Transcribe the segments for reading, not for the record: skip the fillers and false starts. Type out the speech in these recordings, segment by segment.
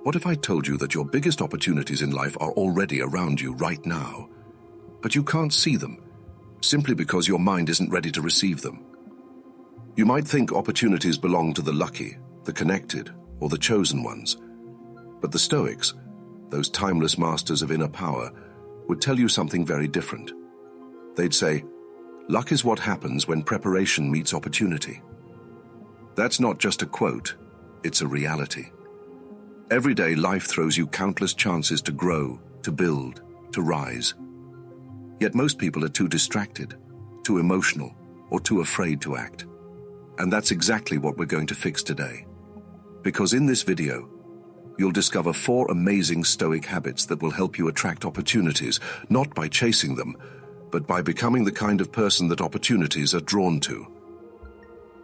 What if I told you that your biggest opportunities in life are already around you right now, but you can't see them, simply because your mind isn't ready to receive them? You might think opportunities belong to the lucky, the connected, or the chosen ones. But the Stoics, those timeless masters of inner power, would tell you something very different. They'd say, luck is what happens when preparation meets opportunity. That's not just a quote, it's a reality. Every day, life throws you countless chances to grow, to build, to rise. Yet most people are too distracted, too emotional, or too afraid to act. And that's exactly what we're going to fix today. Because in this video, you'll discover 4 amazing Stoic habits that will help you attract opportunities, not by chasing them, but by becoming the kind of person that opportunities are drawn to.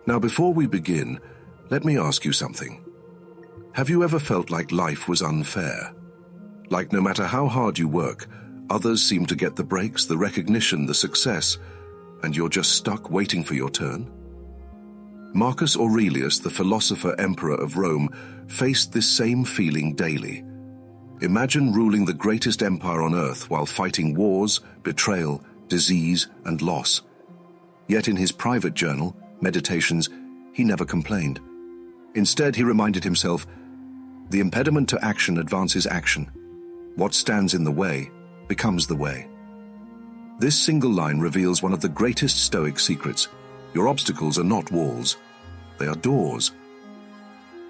Now, before we begin, let me ask you something. Have you ever felt like life was unfair? Like no matter how hard you work, others seem to get the breaks, the recognition, the success, and you're just stuck waiting for your turn? Marcus Aurelius, the philosopher emperor of Rome, faced this same feeling daily. Imagine ruling the greatest empire on earth while fighting wars, betrayal, disease, and loss. Yet in his private journal, Meditations, he never complained. Instead, he reminded himself, the impediment to action advances action. What stands in the way becomes the way. This single line reveals one of the greatest Stoic secrets. Your obstacles are not walls, they are doors.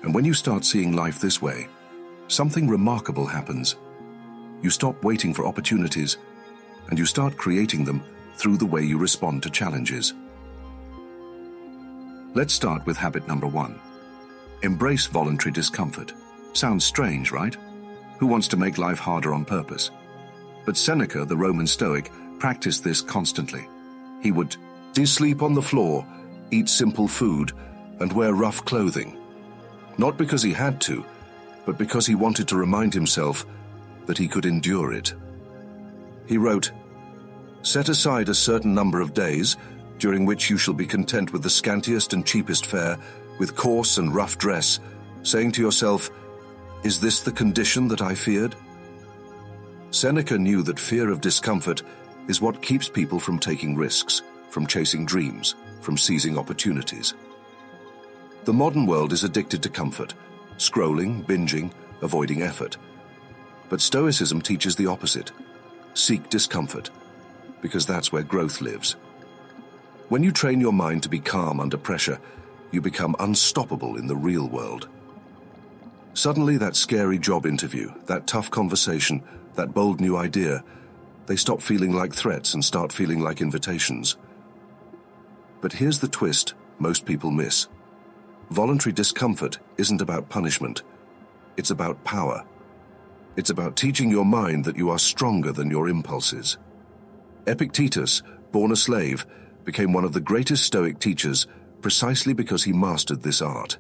And when you start seeing life this way, something remarkable happens. You stop waiting for opportunities, and you start creating them through the way you respond to challenges. Let's start with habit number 1. Embrace voluntary discomfort. Sounds strange, right? Who wants to make life harder on purpose? But Seneca, the Roman Stoic, practiced this constantly. He would sleep on the floor, eat simple food, and wear rough clothing. Not because he had to, but because he wanted to remind himself that he could endure it. He wrote, "Set aside a certain number of days, during which you shall be content with the scantiest and cheapest fare, with coarse and rough dress, saying to yourself, 'Is this the condition that I feared?'" Seneca knew that fear of discomfort is what keeps people from taking risks, from chasing dreams, from seizing opportunities. The modern world is addicted to comfort, scrolling, binging, avoiding effort. But Stoicism teaches the opposite. Seek discomfort, because that's where growth lives. When you train your mind to be calm under pressure, you become unstoppable in the real world. Suddenly, that scary job interview, that tough conversation, that bold new idea, they stop feeling like threats and start feeling like invitations. But here's the twist most people miss. Voluntary discomfort isn't about punishment. It's about power. It's about teaching your mind that you are stronger than your impulses. Epictetus, born a slave, became one of the greatest Stoic teachers precisely because he mastered this art.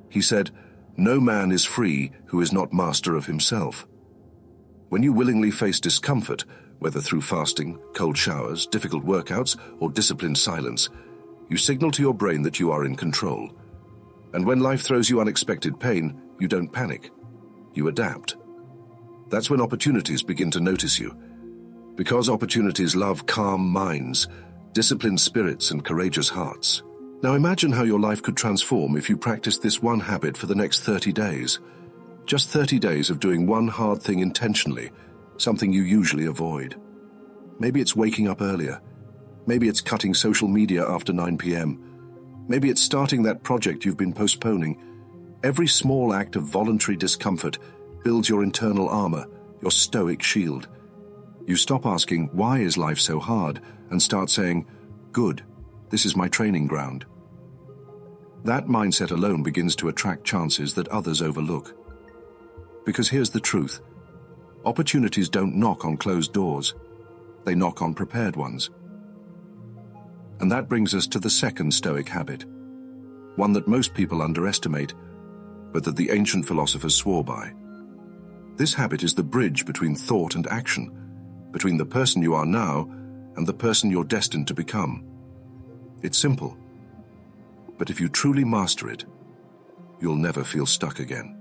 He said, "No man is free who is not master of himself." When you willingly face discomfort, whether through fasting, cold showers, difficult workouts, or disciplined silence, you signal to your brain that you are in control. And when life throws you unexpected pain, you don't panic. You adapt. That's when opportunities begin to notice you. Because opportunities love calm minds, disciplined spirits, and courageous hearts. Now imagine how your life could transform if you practiced this one habit for the next 30 days. Just 30 days of doing one hard thing intentionally, something you usually avoid. Maybe it's waking up earlier. Maybe it's cutting social media after 9 p.m. Maybe it's starting that project you've been postponing. Every small act of voluntary discomfort builds your internal armor, your Stoic shield. You stop asking, "Why is life so hard?" and start saying, "Good, this is my training ground." That mindset alone begins to attract chances that others overlook. Because here's the truth. Opportunities don't knock on closed doors. They knock on prepared ones. And that brings us to the second Stoic habit, one that most people underestimate, but that the ancient philosophers swore by. This habit is the bridge between thought and action, between the person you are now and the person you're destined to become. It's simple, but if you truly master it, you'll never feel stuck again.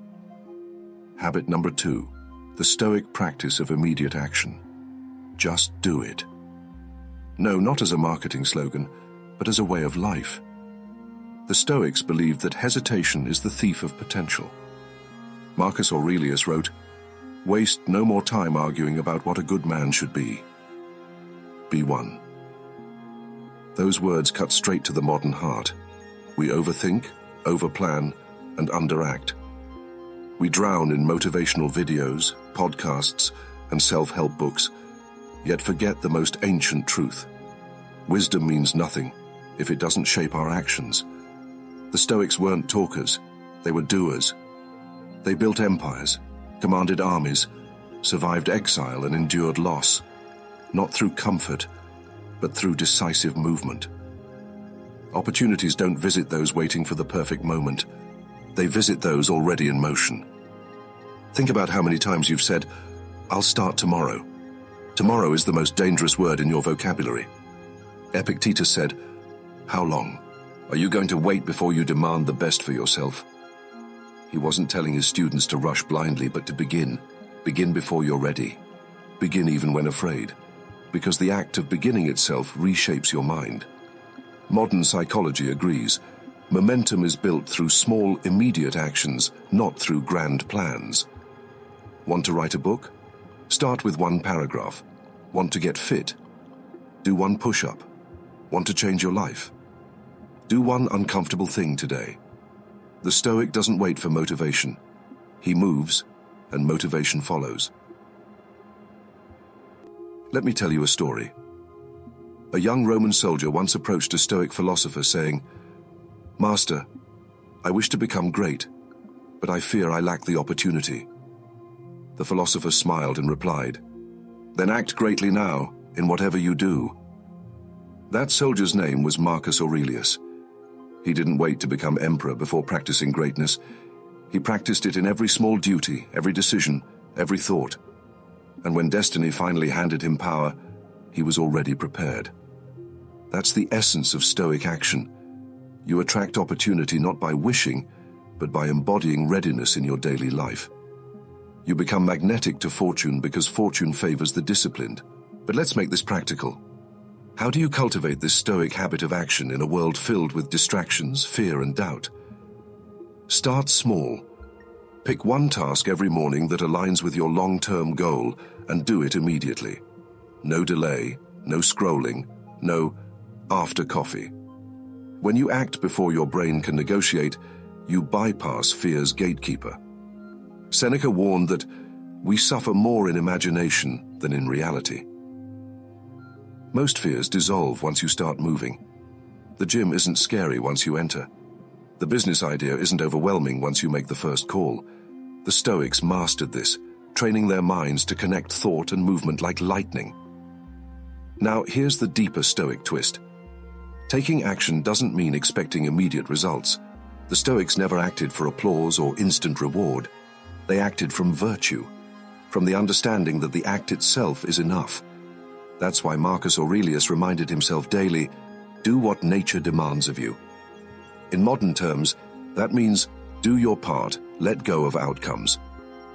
Habit number 2, the Stoic practice of immediate action. Just do it. No, not as a marketing slogan, but as a way of life. The Stoics believed that hesitation is the thief of potential. Marcus Aurelius wrote, "Waste no more time arguing about what a good man should be. Be one." Those words cut straight to the modern heart. We overthink, overplan, and underact. We drown in motivational videos, podcasts, and self-help books, yet forget the most ancient truth. Wisdom means nothing if it doesn't shape our actions. The Stoics weren't talkers, they were doers. They built empires, commanded armies, survived exile and endured loss, not through comfort, but through decisive movement. Opportunities don't visit those waiting for the perfect moment. They visit those already in motion. Think about how many times you've said, "I'll start tomorrow." Tomorrow is the most dangerous word in your vocabulary. Epictetus said, "How long? Are you going to wait before you demand the best for yourself?" He wasn't telling his students to rush blindly, but to begin. Begin before you're ready. Begin even when afraid, because the act of beginning itself reshapes your mind. Modern psychology agrees. Momentum is built through small, immediate actions, not through grand plans. Want to write a book? Start with one paragraph. Want to get fit? Do one push-up. Want to change your life? Do one uncomfortable thing today. The Stoic doesn't wait for motivation. He moves, and motivation follows. Let me tell you a story. A young Roman soldier once approached a Stoic philosopher saying, "Master, I wish to become great, but I fear I lack the opportunity." The philosopher smiled and replied, "Then act greatly now, in whatever you do." That soldier's name was Marcus Aurelius. He didn't wait to become emperor before practicing greatness. He practiced it in every small duty, every decision, every thought. And when destiny finally handed him power, he was already prepared. That's the essence of Stoic action. You attract opportunity not by wishing, but by embodying readiness in your daily life. You become magnetic to fortune because fortune favors the disciplined. But let's make this practical. How do you cultivate this Stoic habit of action in a world filled with distractions, fear, and doubt? Start small. Pick one task every morning that aligns with your long-term goal and do it immediately. No delay, no scrolling, no after coffee. When you act before your brain can negotiate, you bypass fear's gatekeeper. Seneca warned that we suffer more in imagination than in reality. Most fears dissolve once you start moving. The gym isn't scary once you enter. The business idea isn't overwhelming once you make the first call. The Stoics mastered this, training their minds to connect thought and movement like lightning. Now, here's the deeper Stoic twist. Taking action doesn't mean expecting immediate results. The Stoics never acted for applause or instant reward. They acted from virtue, from the understanding that the act itself is enough. That's why Marcus Aurelius reminded himself daily, do what nature demands of you. In modern terms, that means do your part, let go of outcomes.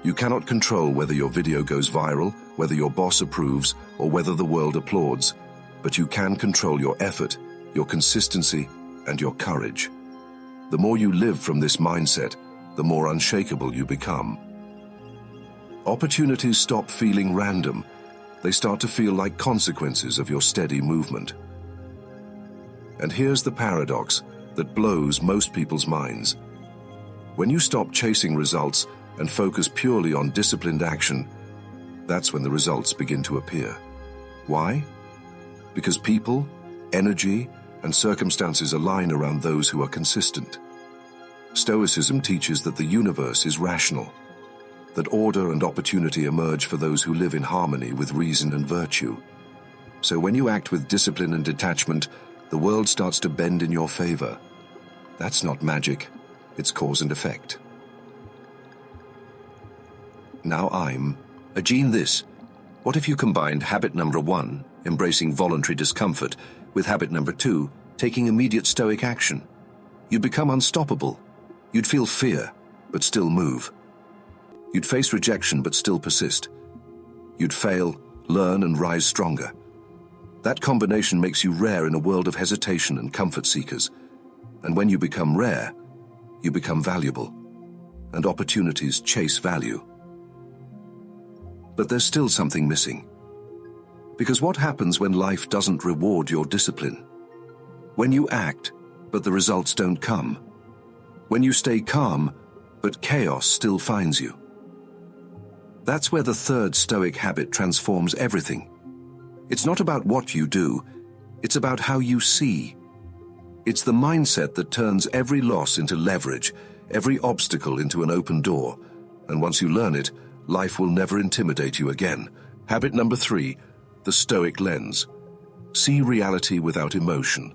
You cannot control whether your video goes viral, whether your boss approves, or whether the world applauds, but you can control your effort, your consistency, and your courage. The more you live from this mindset, the more unshakable you become. Opportunities stop feeling random. They start to feel like consequences of your steady movement. And here's the paradox that blows most people's minds. When you stop chasing results and focus purely on disciplined action, that's when the results begin to appear. Why? Because people, energy, and circumstances align around those who are consistent. Stoicism teaches that the universe is rational, that order and opportunity emerge for those who live in harmony with reason and virtue. So when you act with discipline and detachment, the world starts to bend in your favor. That's not magic, it's cause and effect. Now Gene this. What if you combined habit number 1, embracing voluntary discomfort, with habit number 2, taking immediate Stoic action? You'd become unstoppable. You'd feel fear, but still move. You'd face rejection but still persist. You'd fail, learn, and rise stronger. That combination makes you rare in a world of hesitation and comfort seekers. And when you become rare, you become valuable, and opportunities chase value. But there's still something missing. Because what happens when life doesn't reward your discipline? When you act, but the results don't come. When you stay calm, but chaos still finds you. That's where the third Stoic habit transforms everything. It's not about what you do, it's about how you see. It's the mindset that turns every loss into leverage, every obstacle into an open door, and once you learn it, life will never intimidate you again. Habit number 3, the Stoic lens. See reality without emotion.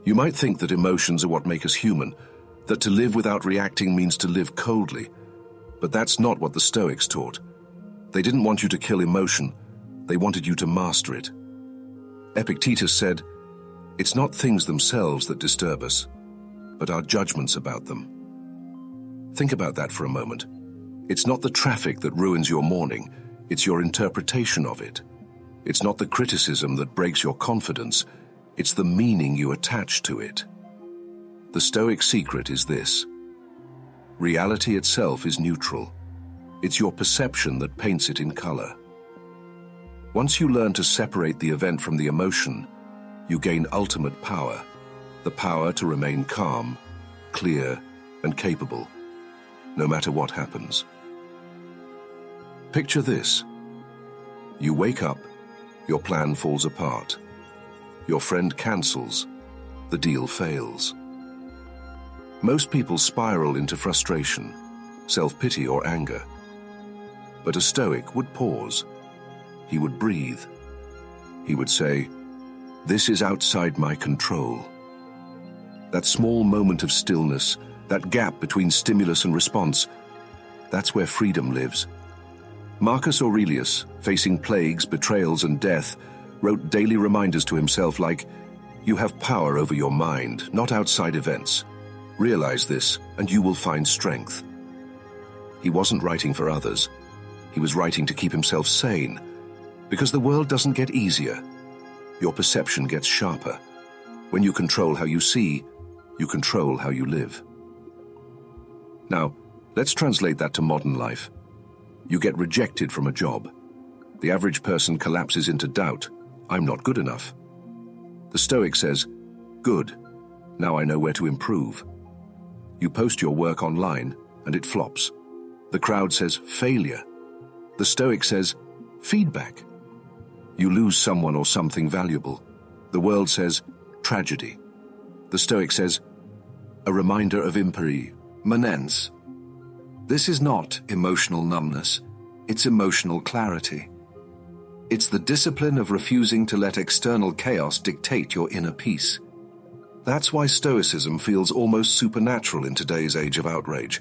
You might think that emotions are what make us human, that to live without reacting means to live coldly. But that's not what the Stoics taught. They didn't want you to kill emotion, they wanted you to master it. Epictetus said, "It's not things themselves that disturb us, but our judgments about them." Think about that for a moment. It's not the traffic that ruins your morning, it's your interpretation of it. It's not the criticism that breaks your confidence, it's the meaning you attach to it. The Stoic secret is this: reality itself is neutral. It's your perception that paints it in color. Once you learn to separate the event from the emotion, you gain ultimate power, the power to remain calm, clear, and capable, no matter what happens. Picture this. You wake up, your plan falls apart. Your friend cancels, the deal fails. Most people spiral into frustration, self-pity, or anger. But a Stoic would pause. He would breathe. He would say, "This is outside my control." That small moment of stillness, that gap between stimulus and response, that's where freedom lives. Marcus Aurelius, facing plagues, betrayals, and death, wrote daily reminders to himself like, "You have power over your mind, not outside events. Realize this, and you will find strength." He wasn't writing for others. He was writing to keep himself sane. Because the world doesn't get easier. Your perception gets sharper. When you control how you see, you control how you live. Now, let's translate that to modern life. You get rejected from a job. The average person collapses into doubt. I'm not good enough. The Stoic says, "Good. Now I know where to improve." You post your work online, and it flops. The crowd says, "Failure." The Stoic says, "Feedback." You lose someone or something valuable. The world says, "Tragedy." The Stoic says, "A reminder of impermanence." This is not emotional numbness, it's emotional clarity. It's the discipline of refusing to let external chaos dictate your inner peace. That's why Stoicism feels almost supernatural in today's age of outrage.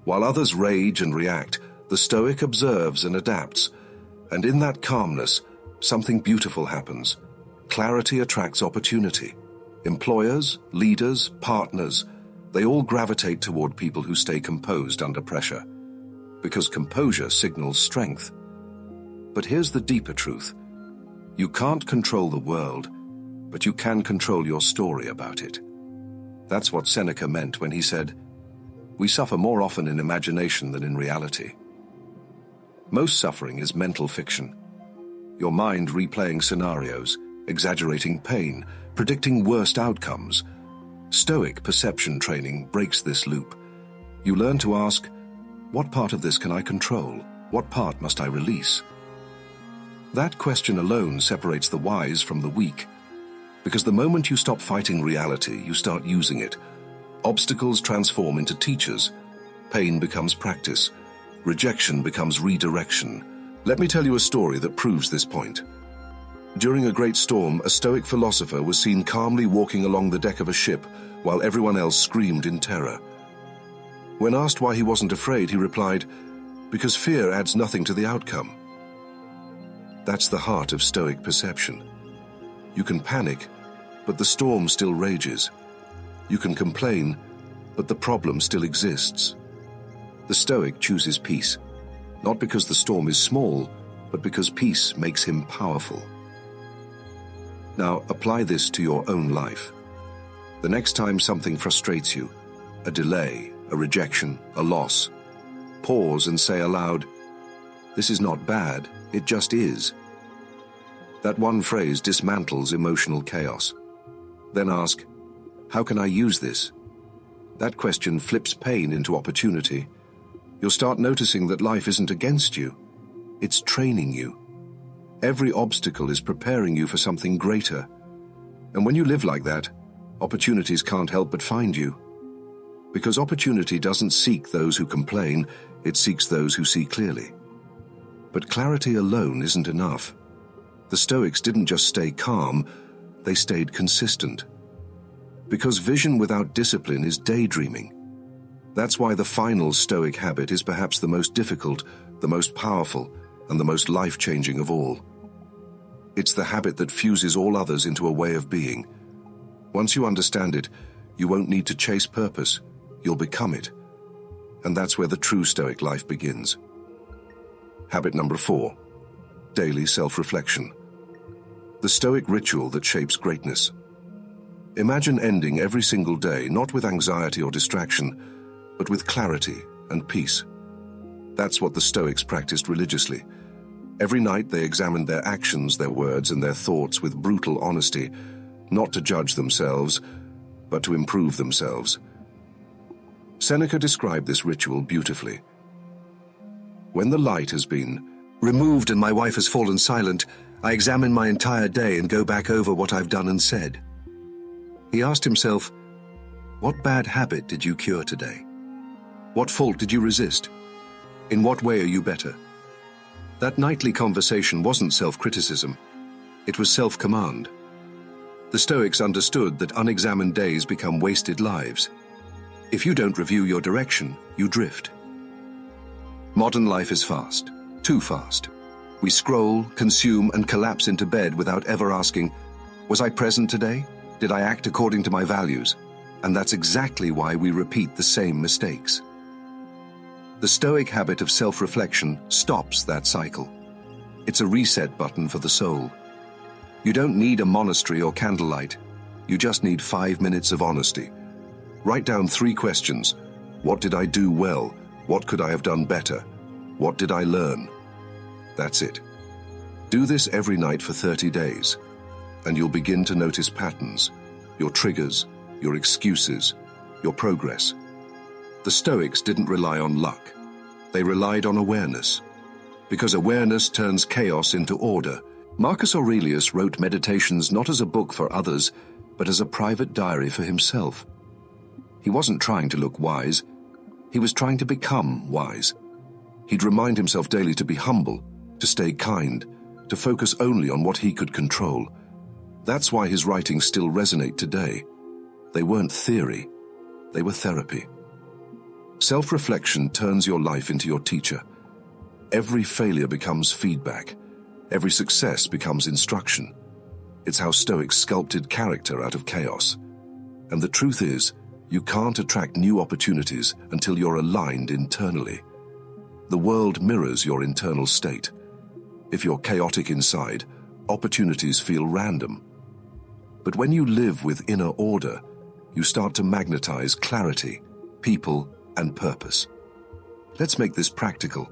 While others rage and react, the Stoic observes and adapts. And in that calmness, something beautiful happens. Clarity attracts opportunity. Employers, leaders, partners, they all gravitate toward people who stay composed under pressure. Because composure signals strength. But here's the deeper truth. You can't control the world, but you can control your story about it. That's what Seneca meant when he said, "We suffer more often in imagination than in reality." Most suffering is mental fiction. Your mind replaying scenarios, exaggerating pain, predicting worst outcomes. Stoic perception training breaks this loop. You learn to ask, what part of this can I control? What part must I release? That question alone separates the wise from the weak. Because the moment you stop fighting reality, you start using it. Obstacles transform into teachers. Pain becomes practice. Rejection becomes redirection. Let me tell you a story that proves this point. During a great storm, a Stoic philosopher was seen calmly walking along the deck of a ship while everyone else screamed in terror. When asked why he wasn't afraid, he replied, "Because fear adds nothing to the outcome." That's the heart of Stoic perception. You can panic, but the storm still rages. You can complain, but the problem still exists. The Stoic chooses peace. not because the storm is small, but because peace makes him powerful. Now, apply this to your own life. The next time something frustrates you, a delay, a rejection, a loss, pause and say aloud, "This is not bad, it just is." That one phrase dismantles emotional chaos. Then ask, "How can I use this?" That question flips pain into opportunity. You'll start noticing that life isn't against you. It's training you. Every obstacle is preparing you for something greater. And when you live like that, opportunities can't help but find you. Because opportunity doesn't seek those who complain, it seeks those who see clearly. But clarity alone isn't enough. The Stoics didn't just stay calm, they stayed consistent. Because vision without discipline is daydreaming. That's why the final Stoic habit is perhaps the most difficult, the most powerful, and the most life-changing of all. It's the habit that fuses all others into a way of being. Once you understand it, you won't need to chase purpose, you'll become it. And that's where the true Stoic life begins. Habit number 4, daily self-reflection. The Stoic ritual that shapes greatness. Imagine ending every single day not with anxiety or distraction, but with clarity and peace. That's what the Stoics practiced religiously. Every night they examined their actions, their words, and their thoughts with brutal honesty, not to judge themselves, but to improve themselves. Seneca described this ritual beautifully. When the light has been removed and my wife has fallen silent, I examine my entire day and go back over what I've done and said. He asked himself, what bad habit did you cure today? What fault did you resist? In what way are you better? That nightly conversation wasn't self-criticism. It was self-command. The Stoics understood that unexamined days become wasted lives. If you don't review your direction, you drift. Modern life is fast, too fast. We scroll, consume, and collapse into bed without ever asking, was I present today? Did I act according to my values? And that's exactly why we repeat the same mistakes. The Stoic habit of self-reflection stops that cycle. It's a reset button for the soul. You don't need a monastery or candlelight. You just need 5 minutes of honesty. Write down 3 questions. What did I do well? What could I have done better? What did I learn? That's it. Do this every night for 30 days, and you'll begin to notice patterns, your triggers, your excuses, your progress. The Stoics didn't rely on luck. They relied on awareness, because awareness turns chaos into order. Marcus Aurelius wrote Meditations not as a book for others, but as a private diary for himself. He wasn't trying to look wise. He was trying to become wise. He'd remind himself daily to be humble, to stay kind, to focus only on what he could control. That's why his writings still resonate today. They weren't theory, they were therapy. Self-reflection turns your life into your teacher. Every failure becomes feedback. Every success becomes instruction. It's how Stoics sculpted character out of chaos. And the truth is, you can't attract new opportunities until you're aligned internally. The world mirrors your internal state. If you're chaotic inside, opportunities feel random. But when you live with inner order, you start to magnetize clarity, people, and purpose. Let's make this practical.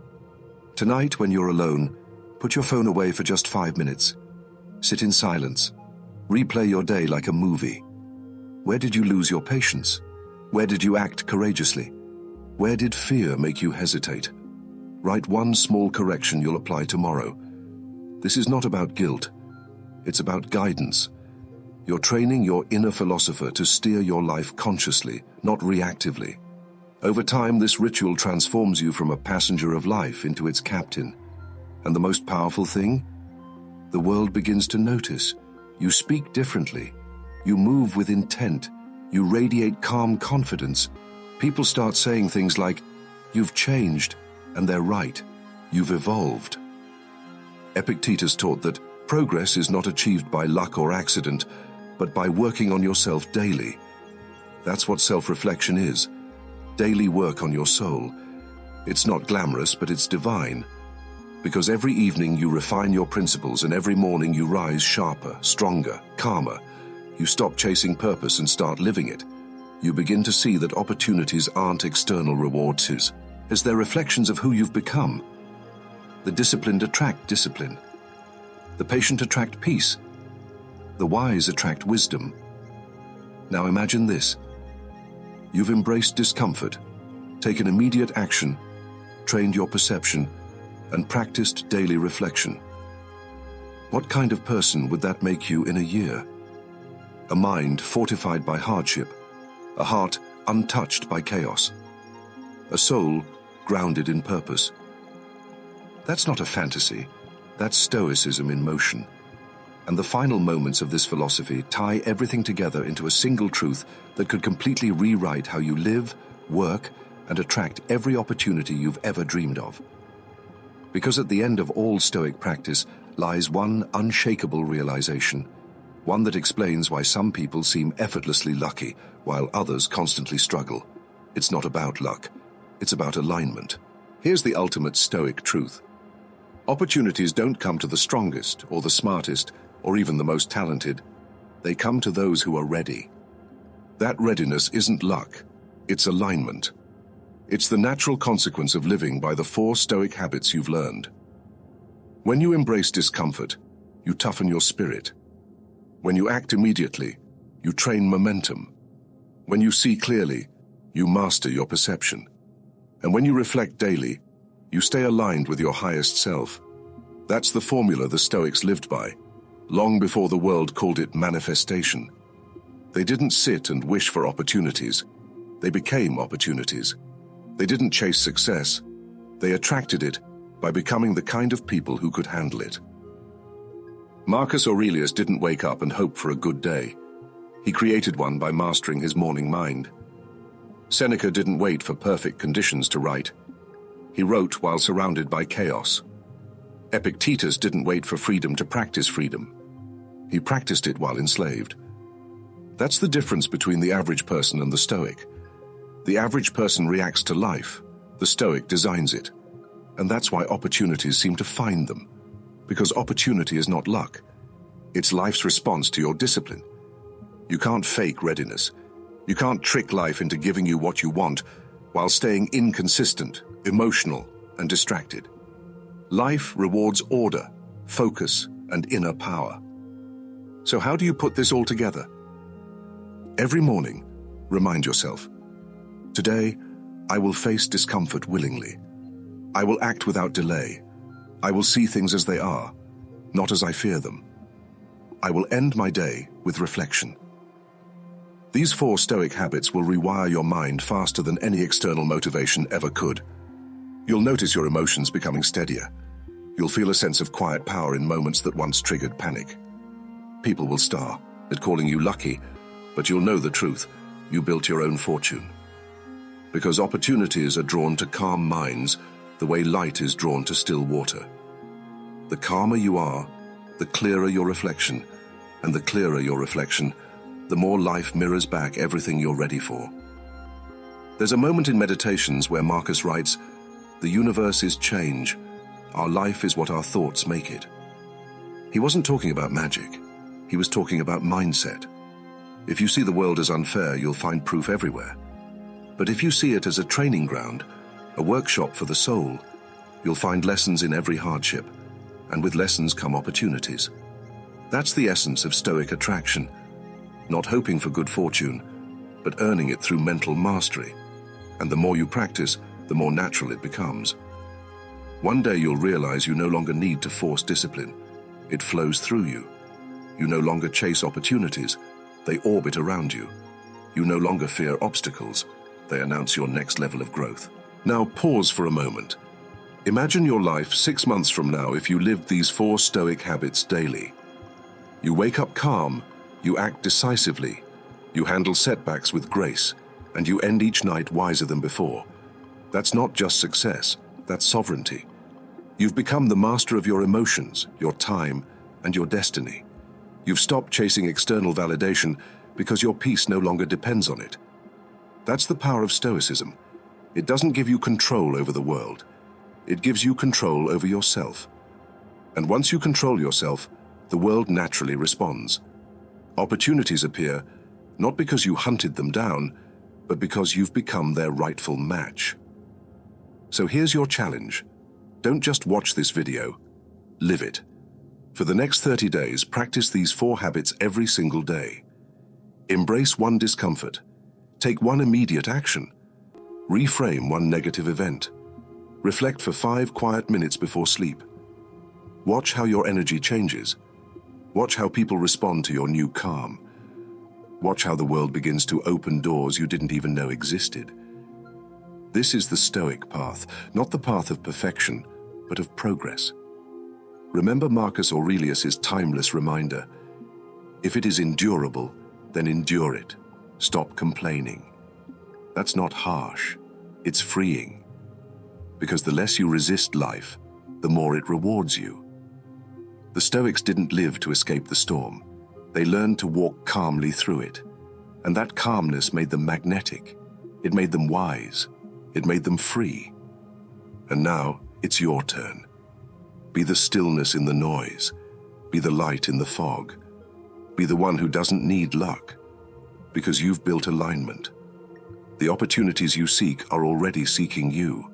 Tonight, when you're alone, put your phone away for just 5 minutes. Sit in silence. Replay your day like a movie. Where did you lose your patience? Where did you act courageously? Where did fear make you hesitate? Write one small correction you'll apply tomorrow. This is not about guilt. It's about guidance. You're training your inner philosopher to steer your life consciously, not reactively. Over time, this ritual transforms you from a passenger of life into its captain. And the most powerful thing? The world begins to notice. You speak differently. You move with intent. You radiate calm confidence. People start saying things like, "You've changed," and they're right. You've evolved. Epictetus taught that progress is not achieved by luck or accident, but by working on yourself daily. That's what self-reflection is. Daily work on your soul. It's not glamorous, but it's divine. Because every evening you refine your principles and every morning you rise sharper, stronger, calmer. You stop chasing purpose and start living it. You begin to see that opportunities aren't external rewards, as they're reflections of who you've become. The disciplined attract discipline. The patient attract peace. The wise attract wisdom. Now imagine this. You've embraced discomfort, taken immediate action, trained your perception, and practiced daily reflection. What kind of person would that make you in a year? A mind fortified by hardship, a heart untouched by chaos, a soul grounded in purpose. That's not a fantasy, that's Stoicism in motion. And the final moments of this philosophy tie everything together into a single truth that could completely rewrite how you live, work, and attract every opportunity you've ever dreamed of. Because at the end of all Stoic practice lies one unshakable realization, one that explains why some people seem effortlessly lucky while others constantly struggle. It's not about luck, it's about alignment. Here's the ultimate Stoic truth. Opportunities don't come to the strongest or the smartest or even the most talented. They come to those who are ready. That readiness isn't luck, it's alignment. It's the natural consequence of living by the 4 Stoic habits you've learned. When you embrace discomfort, you toughen your spirit. When you act immediately, you train momentum. When you see clearly, you master your perception. And when you reflect daily, you stay aligned with your highest self. That's the formula the Stoics lived by, long before the world called it manifestation. They didn't sit and wish for opportunities. They became opportunities. They didn't chase success. They attracted it by becoming the kind of people who could handle it. Marcus Aurelius didn't wake up and hope for a good day. He created one by mastering his morning mind. Seneca didn't wait for perfect conditions to write. He wrote while surrounded by chaos. Epictetus didn't wait for freedom to practice freedom. He practiced it while enslaved. That's the difference between the average person and the Stoic. The average person reacts to life. The Stoic designs it. And that's why opportunities seem to find them. Because opportunity is not luck. It's life's response to your discipline. You can't fake readiness. You can't trick life into giving you what you want while staying inconsistent, emotional, and distracted. Life rewards order, focus, and inner power. So how do you put this all together? Every morning, remind yourself, today, I will face discomfort willingly. I will act without delay. I will see things as they are, not as I fear them. I will end my day with reflection. These 4 Stoic habits will rewire your mind faster than any external motivation ever could. You'll notice your emotions becoming steadier. You'll feel a sense of quiet power in moments that once triggered panic. People will star at calling you lucky, but you'll know the truth. You built your own fortune. Because opportunities are drawn to calm minds the way light is drawn to still water. The calmer you are, the clearer your reflection, and the clearer your reflection, the more life mirrors back everything you're ready for. There's a moment in meditations where Marcus writes, "The universe is change. Our life is what our thoughts make it." He wasn't talking about magic. He was talking about mindset. If you see the world as unfair, you'll find proof everywhere. But if you see it as a training ground, a workshop for the soul, you'll find lessons in every hardship, and with lessons come opportunities. That's the essence of Stoic attraction, not hoping for good fortune, but earning it through mental mastery. And the more you practice, the more natural it becomes. One day you'll realize you no longer need to force discipline. It flows through you. You no longer chase opportunities. They orbit around you. You no longer fear obstacles. They announce your next level of growth. Now pause for a moment. Imagine your life 6 months from now if you lived these 4 Stoic habits daily. You wake up calm, you act decisively, you handle setbacks with grace, and you end each night wiser than before. That's not just success, that's sovereignty. You've become the master of your emotions, your time, and your destiny. You've stopped chasing external validation because your peace no longer depends on it. That's the power of Stoicism. It doesn't give you control over the world. It gives you control over yourself. And once you control yourself, the world naturally responds. Opportunities appear, not because you hunted them down, but because you've become their rightful match. So here's your challenge. Don't just watch this video, live it. For the next 30 days, practice these 4 habits every single day. Embrace one discomfort. Take one immediate action. Reframe one negative event. Reflect for 5 quiet minutes before sleep. Watch how your energy changes. Watch how people respond to your new calm. Watch how the world begins to open doors you didn't even know existed. This is the Stoic path, not the path of perfection, but of progress. Remember Marcus Aurelius' timeless reminder: if it is endurable, then endure it. Stop complaining. That's not harsh, it's freeing. Because the less you resist life, the more it rewards you. The Stoics didn't live to escape the storm. They learned to walk calmly through it. And that calmness made them magnetic. It made them wise. It made them free. And now it's your turn. Be the stillness in the noise. Be the light in the fog. Be the one who doesn't need luck, because you've built alignment. The opportunities you seek are already seeking you.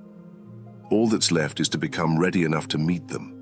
All that's left is to become ready enough to meet them.